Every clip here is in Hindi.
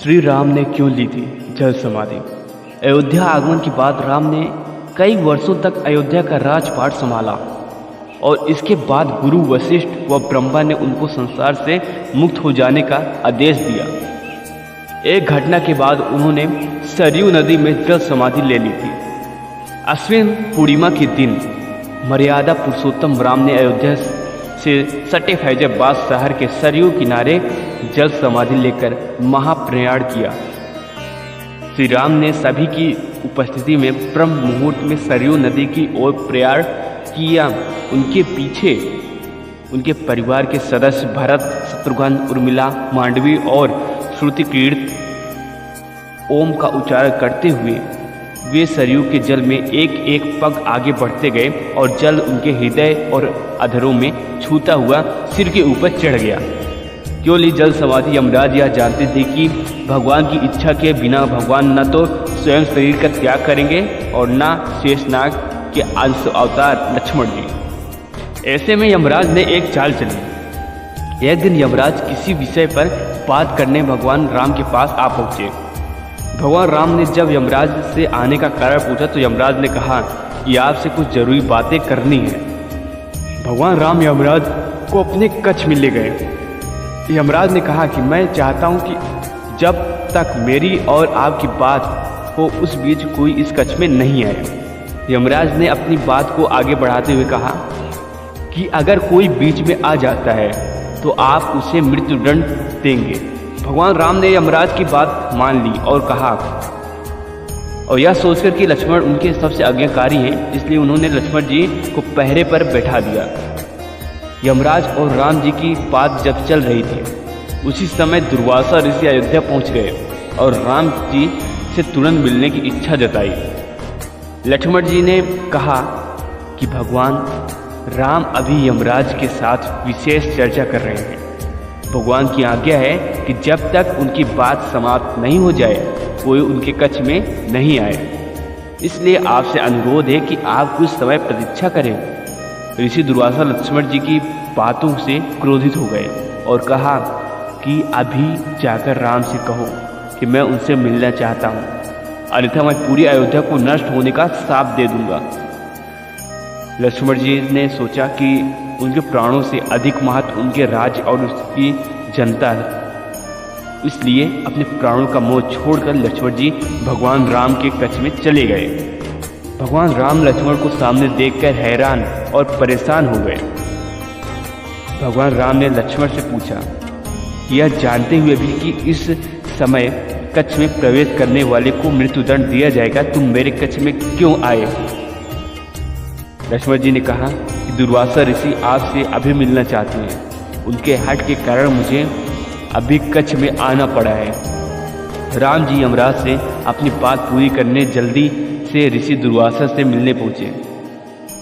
श्री राम ने क्यों ली थी जल समाधि। अयोध्या आगमन के बाद राम ने कई वर्षों तक अयोध्या का राजपाट संभाला और इसके बाद गुरु वशिष्ठ व ब्रह्मा ने उनको संसार से मुक्त हो जाने का आदेश दिया। एक घटना के बाद उन्होंने सरयू नदी में जल समाधि ले ली थी। अश्विन पूर्णिमा के दिन मर्यादा पुरुषोत्तम राम ने अयोध्या से सटे फैजाबाद शहर के सरयू किनारे जल समाधि लेकर महाप्रयाण किया। श्री राम ने सभी की उपस्थिति में ब्रह्म मुहूर्त में सरयू नदी की ओर प्रयाण किया। उनके पीछे उनके परिवार के सदस्य भरत, शत्रुघ्न, उर्मिला, मांडवी और श्रुतिकीर्त ओम का उच्चारण करते हुए वे सरयू के जल में एक एक पग आगे बढ़ते गए और जल उनके हृदय और अधरों में छूता हुआ सिर के ऊपर चढ़ गया। क्यों ली जल समाधि। यमराज यह जानते थे कि भगवान की इच्छा के बिना भगवान न तो स्वयं शरीर का त्याग करेंगे और न शेषनाग के अंश अवतार लक्ष्मण जी। ऐसे में यमराज ने एक चाल चली। एक दिन यमराज किसी विषय पर बात करने भगवान राम के पास आ पहुँचे। भगवान राम ने जब यमराज से आने का कारण पूछा तो यमराज ने कहा कि आपसे कुछ जरूरी बातें करनी है। भगवान राम यमराज को अपने कक्ष में ले गए। यमराज ने कहा कि मैं चाहता हूं कि जब तक मेरी और आपकी बात हो उस बीच कोई इस कक्ष में नहीं आए। यमराज ने अपनी बात को आगे बढ़ाते हुए कहा कि अगर कोई बीच में आ जाता है तो आप उसे मृत्युदंड देंगे। भगवान राम ने यमराज की बात मान ली और कहा, और यह सोचकर कि लक्ष्मण उनके सबसे आज्ञाकारी हैं, इसलिए उन्होंने लक्ष्मण जी को पहरे पर बैठा दिया। यमराज और राम जी की बात जब चल रही थी उसी समय दुर्वासा ऋषि अयोध्या पहुंच गए और राम जी से तुरंत मिलने की इच्छा जताई। लक्ष्मण जी ने कहा कि भगवान राम अभी यमराज के साथ विशेष चर्चा कर रहे हैं। भगवान की आज्ञा है कि जब तक उनकी बात समाप्त नहीं हो जाए कोई उनके कक्ष में नहीं आए। इसलिए आपसे अनुरोध है कि आप कुछ समय प्रतीक्षा करें। ऋषि दुर्वासा लक्ष्मण जी की बातों से क्रोधित हो गए और कहा कि अभी जाकर राम से कहो कि मैं उनसे मिलना चाहता हूँ, अन्यथा मैं पूरी अयोध्या को नष्ट होने का श्राप दे दूंगा। लक्ष्मण जी ने सोचा कि उनके प्राणों से अधिक महत्व उनके राज्य और उसकी जनता है, इसलिए अपने प्राणों का मोह छोड़कर लक्ष्मण जी भगवान राम के कक्ष में चले गए। भगवान राम लक्ष्मण को सामने देखकर हैरान और परेशान हो गए। भगवान राम ने लक्ष्मण से पूछा, यह जानते हुए भी कि इस समय कक्ष में प्रवेश करने वाले को मृत्युदंड दिया जाएगा, तुम मेरे कक्ष में क्यों आए। लक्ष्मण जी ने कहा कि दुर्वासा ऋषि आपसे अभी मिलना चाहते हैं, उनके हट के कारण मुझे अभी कच्छ में आना पड़ा है। राम जी यमराज से अपनी बात पूरी करने जल्दी से ऋषि दुर्वासा से मिलने पहुंचे।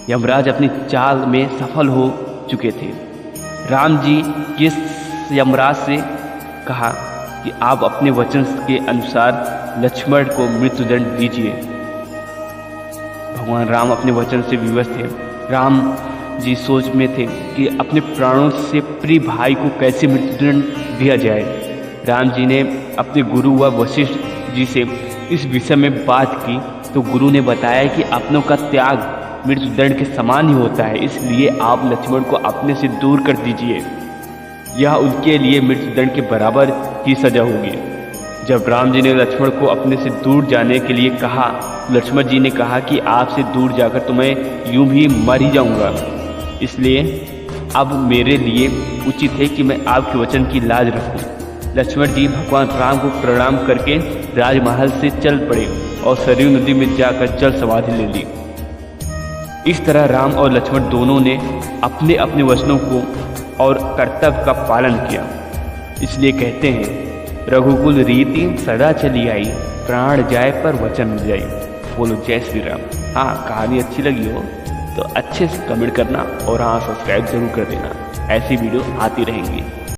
यमराज अपनी चाल में सफल हो चुके थे। राम जी किस यमराज से कहा कि आप अपने वचन के अनुसार लक्ष्मण को मृत्युदंड दीजिए। भगवान राम अपने वचन से विवश थे। राम जी सोच में थे कि अपने प्राणों से प्रिय भाई को कैसे मृत्युदंड दिया जाए। राम जी ने अपने गुरु व वशिष्ठ जी से इस विषय में बात की तो गुरु ने बताया कि अपनों का त्याग मृत्युदंड के समान ही होता है, इसलिए आप लक्ष्मण को अपने से दूर कर दीजिए। यह उनके लिए मृत्युदंड के बराबर की सजा होगी। जब राम जी ने लक्ष्मण को अपने से दूर जाने के लिए कहा, लक्ष्मण जी ने कहा कि आपसे दूर जाकर तो मैं यूं भी मर ही जाऊंगा, इसलिए अब मेरे लिए उचित है कि मैं आपके वचन की लाज रखूं। लक्ष्मण जी भगवान राम को प्रणाम करके राजमहल से चल पड़े और सरयू नदी में जाकर जल समाधि ले ली। इस तरह राम और लक्ष्मण दोनों ने अपने अपने वचनों को और कर्तव्य का पालन किया। इसलिए कहते हैं, रघुकुल रीति सदा चली आई, प्राण जाए पर वचन मिल जाए। बोलो जय श्री राम। हाँ, कहानी अच्छी लगी हो तो अच्छे से कमेंट करना और हाँ, सब्सक्राइब जरूर कर देना। ऐसी वीडियो आती रहेंगी।